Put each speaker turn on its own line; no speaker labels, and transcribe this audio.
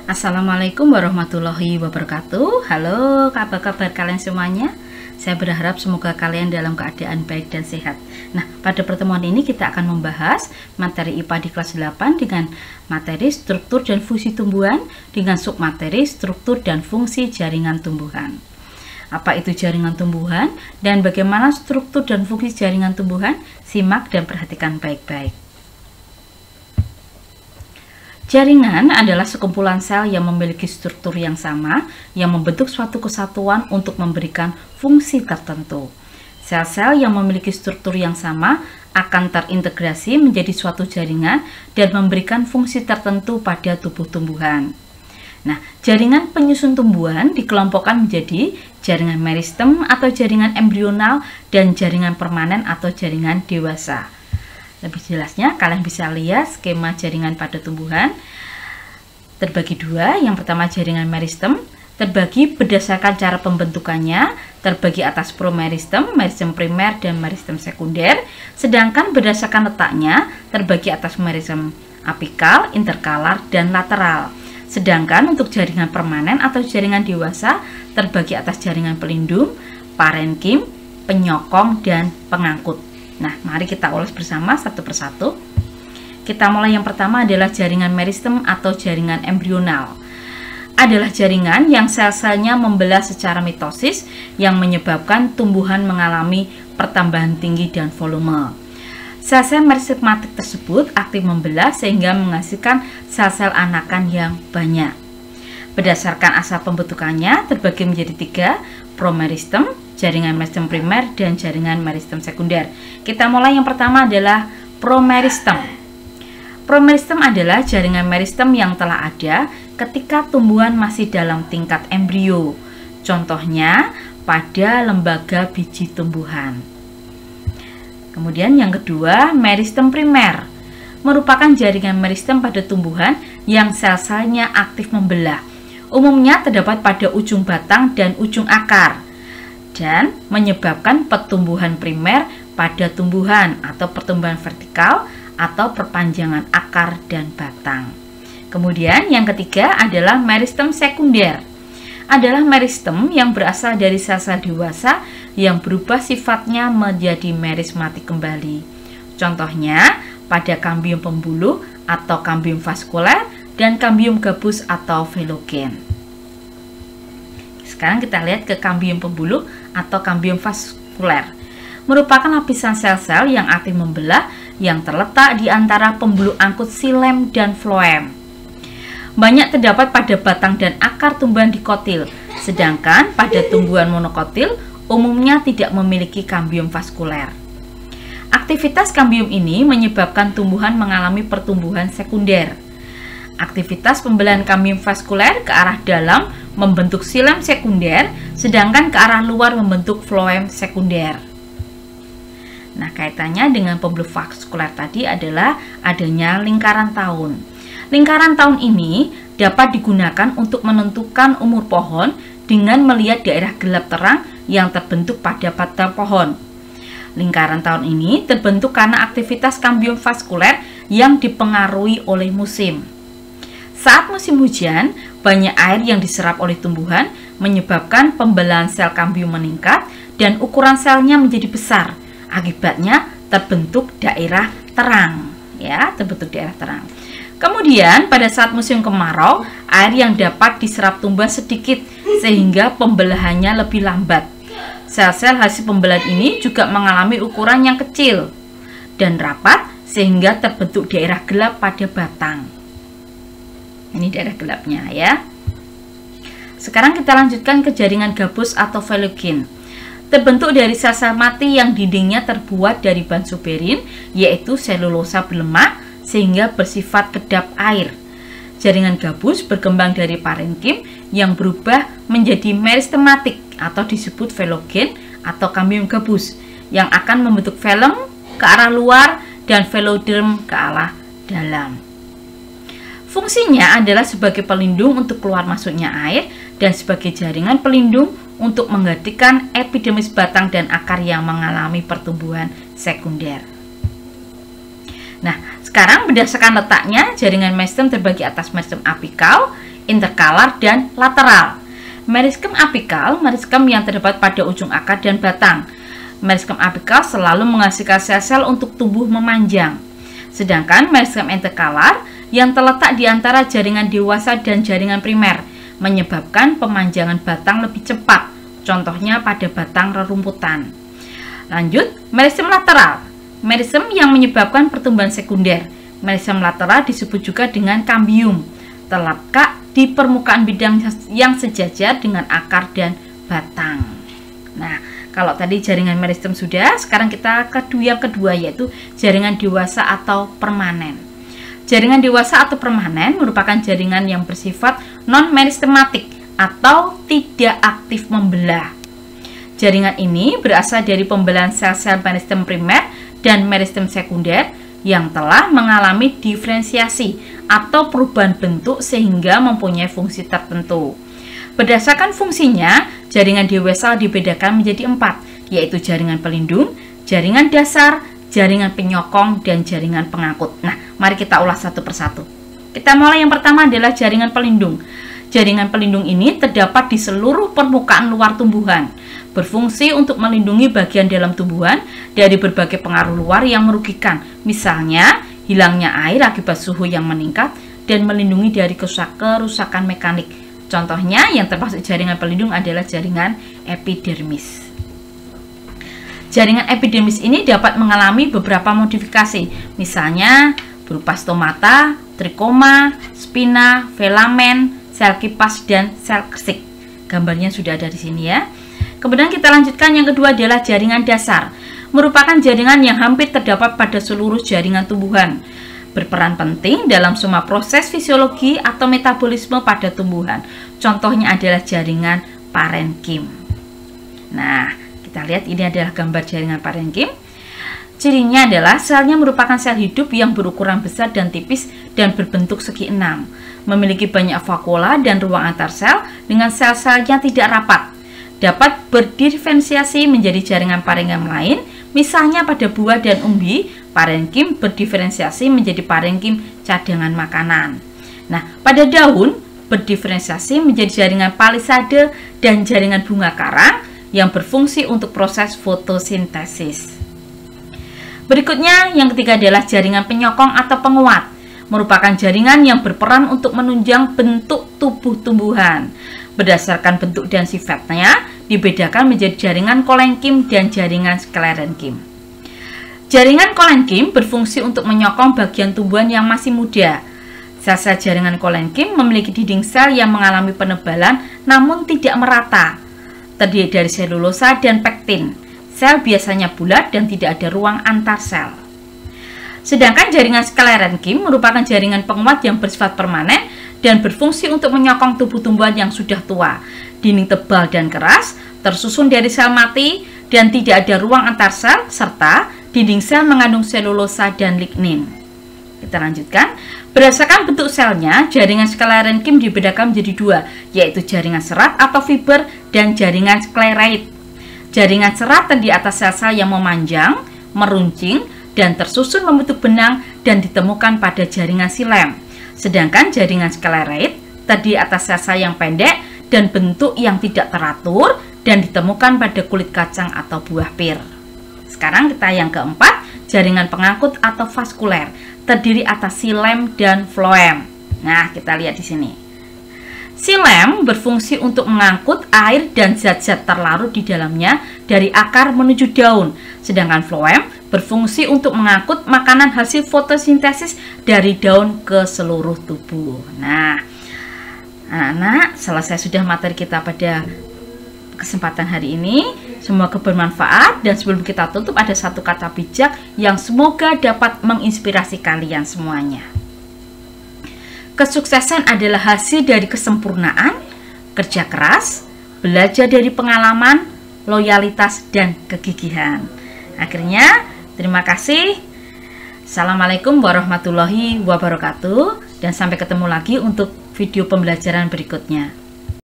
Assalamualaikum warahmatullahi wabarakatuh. Halo, apa kabar kalian semuanya? Saya berharap semoga kalian dalam keadaan baik dan sehat. Nah, pada pertemuan ini kita akan membahas materi IPA di kelas 8 dengan materi struktur dan fungsi tumbuhan dengan submateri struktur dan fungsi jaringan tumbuhan. Apa itu jaringan tumbuhan dan bagaimana struktur dan fungsi jaringan tumbuhan? Simak dan perhatikan baik-baik. Jaringan adalah sekumpulan sel yang memiliki struktur yang sama, yang membentuk suatu kesatuan untuk memberikan fungsi tertentu. Sel-sel yang memiliki struktur yang sama akan terintegrasi menjadi suatu jaringan dan memberikan fungsi tertentu pada tubuh tumbuhan. Nah, jaringan penyusun tumbuhan dikelompokkan menjadi jaringan meristem atau jaringan embrional dan jaringan permanen atau jaringan dewasa. Lebih jelasnya, kalian bisa lihat skema jaringan pada tumbuhan. Terbagi dua, yang pertama jaringan meristem, terbagi berdasarkan cara pembentukannya, terbagi atas promeristem, meristem primer, dan meristem sekunder, sedangkan berdasarkan letaknya, terbagi atas meristem apikal, interkalar, dan lateral. Sedangkan untuk jaringan permanen atau jaringan dewasa, terbagi atas jaringan pelindung, parenkim, penyokong, dan pengangkut. Nah, mari kita ulas bersama satu persatu. Kita mulai yang pertama adalah jaringan meristem atau jaringan embrional. Adalah jaringan yang sel-selnya membelah secara mitosis yang menyebabkan tumbuhan mengalami pertambahan tinggi dan volume. Sel-sel meristematik tersebut aktif membelah sehingga menghasilkan sel-sel anakan yang banyak. Berdasarkan asal pembentukannya terbagi menjadi tiga, promeristem, jaringan meristem primer, dan jaringan meristem sekunder. Kita mulai yang pertama adalah promeristem. Promeristem adalah jaringan meristem yang telah ada ketika tumbuhan masih dalam tingkat embrio. Contohnya pada lembaga biji tumbuhan. Kemudian yang kedua, meristem primer. Merupakan jaringan meristem pada tumbuhan yang sel-selnya aktif membelah. Umumnya terdapat pada ujung batang dan ujung akar dan menyebabkan pertumbuhan primer pada tumbuhan atau pertumbuhan vertikal atau perpanjangan akar dan batang. Kemudian yang ketiga adalah meristem sekunder. Adalah meristem yang berasal dari sel-sel dewasa yang berubah sifatnya menjadi merismatik kembali. Contohnya pada kambium pembuluh atau kambium vaskuler dan kambium gabus atau velogen. Sekarang kita lihat ke kambium pembuluh atau kambium vaskuler. Merupakan lapisan sel-sel yang aktif membelah yang terletak di antara pembuluh angkut xilem dan floem. Banyak terdapat pada batang dan akar tumbuhan dikotil, sedangkan pada tumbuhan monokotil umumnya tidak memiliki kambium vaskuler. Aktivitas kambium ini menyebabkan tumbuhan mengalami pertumbuhan sekunder. Aktivitas pembelahan kambium vaskuler ke arah dalam membentuk xilem sekunder, sedangkan ke arah luar membentuk floem sekunder. Nah, kaitannya dengan pembuluh vaskuler tadi adalah adanya lingkaran tahun. Lingkaran tahun ini dapat digunakan untuk menentukan umur pohon dengan melihat daerah gelap terang yang terbentuk pada batang pohon. Lingkaran tahun ini terbentuk karena aktivitas kambium vaskuler yang dipengaruhi oleh musim. Saat musim hujan, banyak air yang diserap oleh tumbuhan menyebabkan pembelahan sel kambium meningkat dan ukuran selnya menjadi besar. Akibatnya terbentuk daerah terang, ya, terbentuk daerah terang. Kemudian pada saat musim kemarau, air yang dapat diserap tumbuhan sedikit sehingga pembelahannya lebih lambat. Sel-sel hasil pembelahan ini juga mengalami ukuran yang kecil dan rapat sehingga terbentuk daerah gelap pada batang. Ini daerah gelapnya ya. Sekarang kita lanjutkan ke jaringan gabus atau velogen. Terbentuk dari sel-sel mati yang dindingnya terbuat dari bahan suberin, yaitu selulosa berlemak sehingga bersifat kedap air. Jaringan gabus berkembang dari parenkim yang berubah menjadi meristematik atau disebut velogen atau kambium gabus yang akan membentuk velum ke arah luar dan veloderm ke arah dalam. Fungsinya adalah sebagai pelindung untuk keluar masuknya air dan sebagai jaringan pelindung untuk menggantikan epidermis batang dan akar yang mengalami pertumbuhan sekunder. Nah, sekarang berdasarkan letaknya, jaringan meristem terbagi atas meristem apikal, interkalar, dan lateral. Meriskem apikal, meriskem yang terdapat pada ujung akar dan batang. Meriskem apikal selalu menghasilkan sel-sel untuk tumbuh memanjang. Sedangkan meriskem interkalar yang terletak di antara jaringan dewasa dan jaringan primer menyebabkan pemanjangan batang lebih cepat. Contohnya pada batang rerumputan. Lanjut, meriskem lateral. Meriskem yang menyebabkan pertumbuhan sekunder. Meriskem lateral disebut juga dengan kambium. Terletak di permukaan bidang yang sejajar dengan akar dan batang. Nah, kalau tadi jaringan meristem sudah, sekarang kita ke yang kedua, yaitu jaringan dewasa atau permanen. Jaringan dewasa atau permanen merupakan jaringan yang bersifat non-meristematik atau tidak aktif membelah. Jaringan ini berasal dari pembelahan sel-sel meristem primer dan meristem sekunder yang telah mengalami diferensiasi atau perubahan bentuk sehingga mempunyai fungsi tertentu. Berdasarkan fungsinya, jaringan dewasa dibedakan menjadi 4, yaitu jaringan pelindung, jaringan dasar, jaringan penyokong, dan jaringan pengangkut. Nah, mari kita ulas satu persatu. Kita mulai yang pertama adalah jaringan pelindung. Jaringan pelindung ini terdapat di seluruh permukaan luar tumbuhan, berfungsi untuk melindungi bagian dalam tumbuhan dari berbagai pengaruh luar yang merugikan, misalnya hilangnya air akibat suhu yang meningkat dan melindungi dari kerusakan mekanik. Contohnya yang termasuk jaringan pelindung adalah jaringan epidermis. Jaringan epidermis ini dapat mengalami beberapa modifikasi, misalnya berupa stomata, trikoma, spina, filamen, sel kipas, dan sel kersik. Gambarnya sudah ada di sini ya. Kemudian kita lanjutkan yang kedua adalah jaringan dasar. Merupakan jaringan yang hampir terdapat pada seluruh jaringan tumbuhan. Berperan penting dalam semua proses fisiologi atau metabolisme pada tumbuhan. Contohnya adalah jaringan parenkim. Nah, kita lihat ini adalah gambar jaringan parenkim. Cirinya adalah selnya merupakan sel hidup yang berukuran besar dan tipis dan berbentuk segi enam. Memiliki banyak vakula dan ruang antar sel dengan sel-selnya tidak rapat. Dapat berdiferensiasi menjadi jaringan parenkim lain, misalnya pada buah dan umbi, parenkim berdiferensiasi menjadi parenkim cadangan makanan. Nah, pada daun berdiferensiasi menjadi jaringan palisade dan jaringan bunga karang yang berfungsi untuk proses fotosintesis. Berikutnya, yang ketiga adalah jaringan penyokong atau penguat. Merupakan jaringan yang berperan untuk menunjang bentuk tubuh tumbuhan. Berdasarkan bentuk dan sifatnya, dibedakan menjadi jaringan kolenkim dan jaringan sklerenkim. Jaringan kolenkim berfungsi untuk menyokong bagian tumbuhan yang masih muda. Sel-sel jaringan kolenkim memiliki dinding sel yang mengalami penebalan namun tidak merata. Terdiri dari selulosa dan pektin. Sel biasanya bulat dan tidak ada ruang antar sel. Sedangkan jaringan sklerenkim merupakan jaringan penguat yang bersifat permanen dan berfungsi untuk menyokong tubuh tumbuhan yang sudah tua. Dinding tebal dan keras, tersusun dari sel mati dan tidak ada ruang antar sel, serta dinding sel mengandung selulosa dan lignin. Kita lanjutkan. Berdasarkan bentuk selnya, jaringan sklerenkim dibedakan menjadi dua, yaitu jaringan serat atau fiber dan jaringan sklerait. Jaringan serat terdiri atas sel-sel yang memanjang, meruncing, dan tersusun membentuk benang dan ditemukan pada jaringan silem. Sedangkan jaringan sklerait terdiri atas sel-sel yang pendek dan bentuk yang tidak teratur dan ditemukan pada kulit kacang atau buah pir. Sekarang kita yang keempat, jaringan pengangkut atau vaskuler, terdiri atas silem dan floem. Nah, kita lihat di sini. Silem berfungsi untuk mengangkut air dan zat-zat terlarut di dalamnya dari akar menuju daun, sedangkan floem berfungsi untuk mengangkut makanan hasil fotosintesis dari daun ke seluruh tubuh. Nah, anak-anak, selesai sudah materi kita pada kesempatan hari ini. Semoga bermanfaat, dan sebelum kita tutup ada satu kata bijak yang semoga dapat menginspirasi kalian semuanya. Kesuksesan adalah hasil dari kesempurnaan, kerja keras, belajar dari pengalaman, loyalitas, dan kegigihan. Akhirnya, terima kasih. Assalamualaikum warahmatullahi wabarakatuh, dan sampai ketemu lagi untuk video pembelajaran berikutnya.